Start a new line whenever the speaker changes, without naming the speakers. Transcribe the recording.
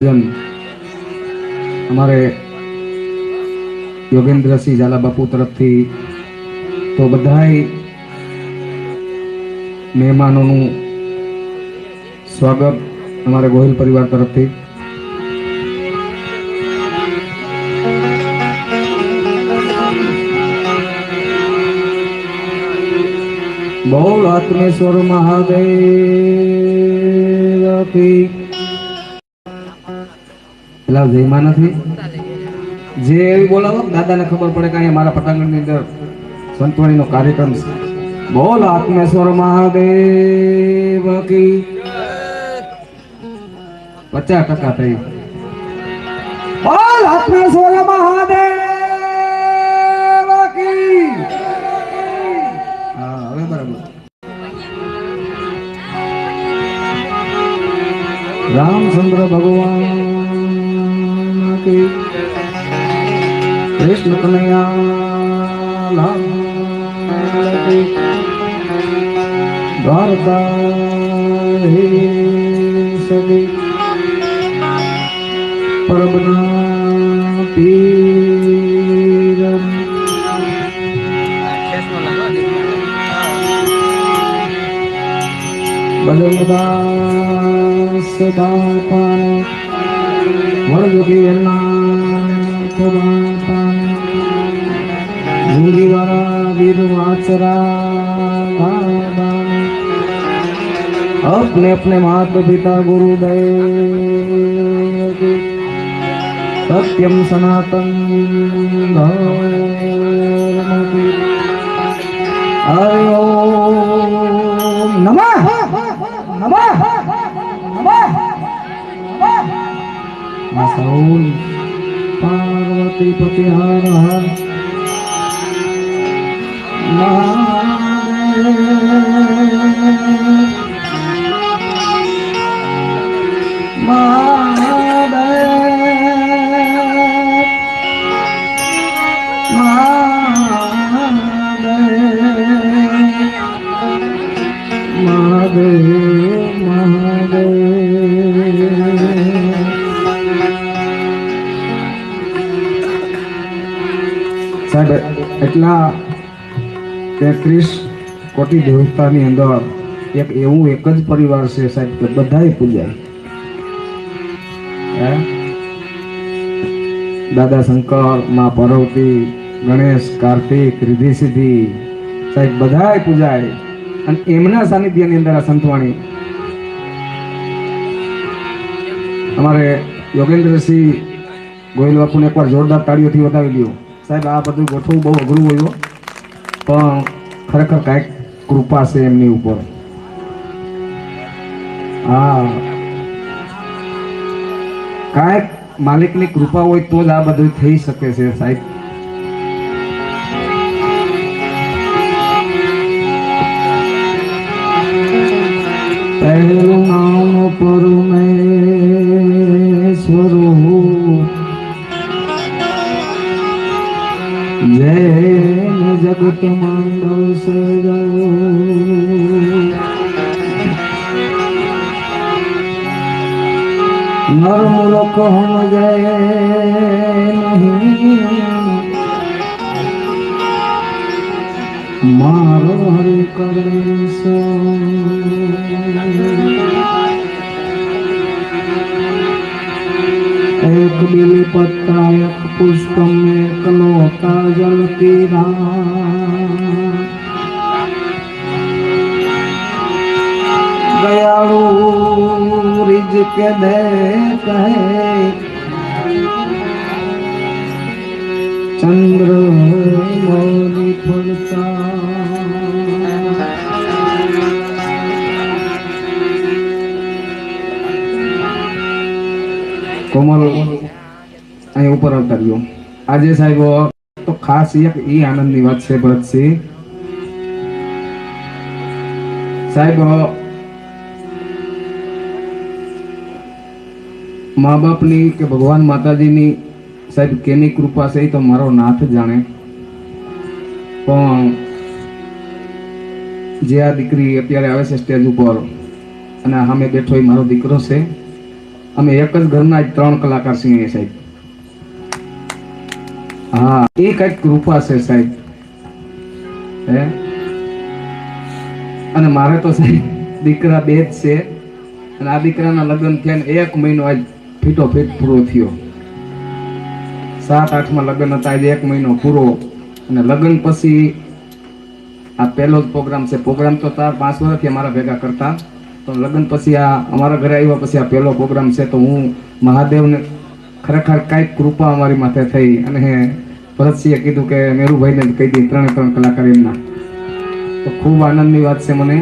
जन हमारे योगेंद्र सिंह झाला बापू तरफ थी तो बधाई मेहमानों स्वागत हमारे गोहिल परिवार तरफ थी। बोल आत्मेश्वर महादेव की પેલા જયમાં નથી જે એવી બોલાવો દાદાને ખબર પડે કે અહીંયા મારા પટાંગણની અંદર સંતવાણીનો કાર્યક્રમ છે। બોલ આત્મેશ્વર મહાદેવ કી 50% થઈ। બોલ આત્મેશ્વર મહાદેવ કી હા હવે બરાબર। रामचंद्र भगवान की कृष्ण कन्हैया लाल की द्वारका सभी परबना पीर बलदास दाताने वरदुकी नाथ दाताने जिंदगीवारा वीर वाचरा दाताने अपने अपने माता पिता गुरुदेव की सत्यम सनातन धर्म की हरि ओम नमः नमः नमः साउल पार्वती पति हर हर साहेब एटला 33 कोटी देवतानी अंदर एक एवं एक ज परिवार से साहेब के बधाई पूजाय दादा शंकर मां पार्वती गणेश कार्तिक रिद्धि सिद्धि साहेब बधाई पूजाय અને એમના સાનિધ્યની અંદર આ સંતવાણી અમારે યોગેન્દ્રસિંહ ગોહિલ બાપુને એકવાર જોરદાર તાળીઓથી વધાવી દો સાહેબ। આ બધું ગોઠવું બહુ અઘરું હોય પણ ખરેખર કાંઈક કૃપા છે એમની ઉપર। હા કાંઈક માલિકની કૃપા હોય તો જ આ બધું થઈ શકે છે સાહેબ। पहलू नाम परमेश्वर जैन जगत मंडल से नरमुख हम जय नहीं मारो हरि करे सो एक बिली पत्ता एक पुष्प में कलोता जल की दयालु रिज के दे कहे चंद्र मौली फलता कोमल અહીં ઉપર આવતા રહ્યો। આજે સાહેબ તો ખાસ એક એ આનંદની વાત છે ભરતસિંહ સાહેબ મા બાપની કે ભગવાન માતાજીની સાહેબ કેની કૃપા છે તો મારો નાથ જાણે પણ જે આ દીકરી અત્યારે આવે છે સ્ટેજ ઉપર અને સામે બેઠો એ મારો દીકરો છે અમે એક જ ઘરના જ 3 કલાકાર છીએ સાહેબ. હા, એ કઈક કૃપા છે સાહેબ. હે, અને મારે તો સાહેબ દીકરા 2 જ છે, અને આ દીકરાના લગ્ન થયા ને 1 મહિનો આજ ફીટો ફીટ પૂરો થયો. 7-8 માં લગ્ન હતા, આજે 1 મહિનો પૂરો. અને લગ્ન પછી આ પહેલો જ પ્રોગ્રામ છે. પ્રોગ્રામ તો 4-5 વર્ષથી અમારા ભેગા કરતા, તો લગ્ન પછી આ અમારા ઘરે આવ્યા પછી આ પહેલો પ્રોગ્રામ છે. તો હું મહાદેવને ખરેખર કાંઈક કૃપા અમારી માથે થઈ, અને ભરતસિંહે કીધું કે મેરુભાઈને જ કહી દઈ 3 કલાકાર એમના. તો ખૂબ આનંદની વાત છે મને.